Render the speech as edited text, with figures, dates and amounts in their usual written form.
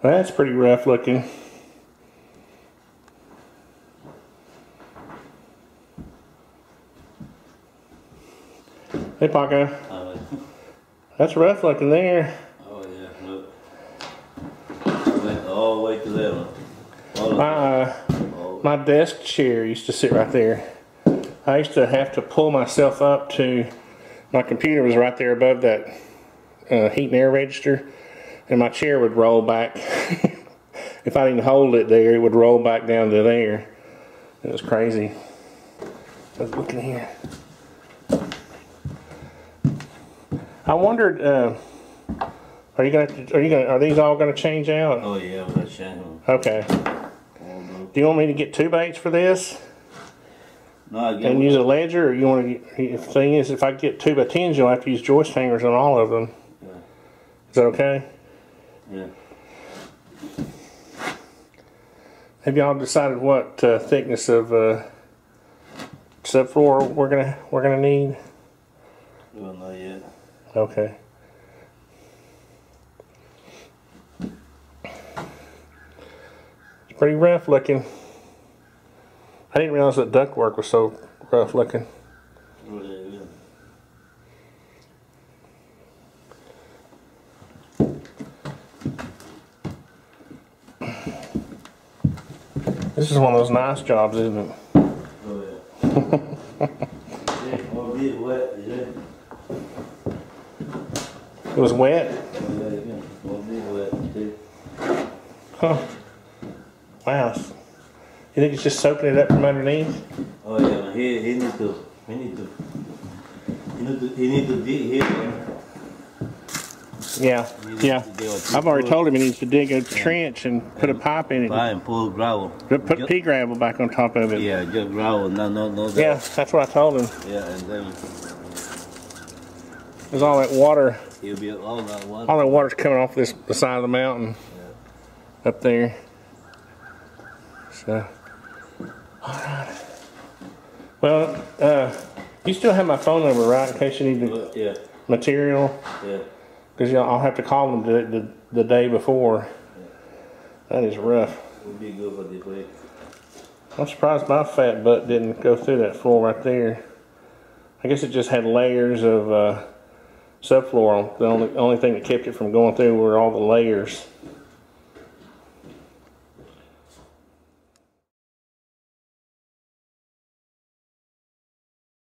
That's pretty rough looking. Hey, Paco. That's rough looking there. Oh yeah, look. Went all the way to that one. My desk chair used to sit right there. I used to have to pull myself up to, my computer was right there above that heat and air register, and my chair would roll back. If I didn't hold it there, it would roll back down to there. It was crazy. I was looking here. I wondered, are these all gonna change out? Oh yeah, I'm gonna change them. Okay. Do you want me to get 2 baits for this? No, I get and use a ledger, or you want to? The thing is, if I get 2x10s, you'll have to use joist hangers on all of them. Yeah. Is that okay? Yeah. Have y'all decided what thickness of subfloor we're gonna need? We don't know yet. Okay. It's pretty rough looking. I didn't realize that ductwork was so rough looking. Oh, yeah, This is one of those nice jobs, isn't it? Oh yeah. Yeah, all this wet, is it? It was wet? Oh yeah, yeah. All this wet, too. Huh. Wow. You think it's just soaking it up from underneath? Oh yeah, he need to dig here. Yeah, yeah. I've already told him he needs to dig a trench and put a pipe in it. And pull gravel. Put pea gravel back on top of it. Yeah, just gravel, no. Yeah, that's what I told him. Yeah, and then there's all that water. He'll be all that water. All that water's coming off the side of the mountain. Yeah. Up there. So, all right. Well, you still have my phone number, right? In case you need material. Yeah. Because I'll have to call them the day before. Yeah. That is rough. Would be good for this week. I'm surprised my fat butt didn't go through that floor right there. I guess it just had layers of subfloor on. The only thing that kept it from going through were all the layers.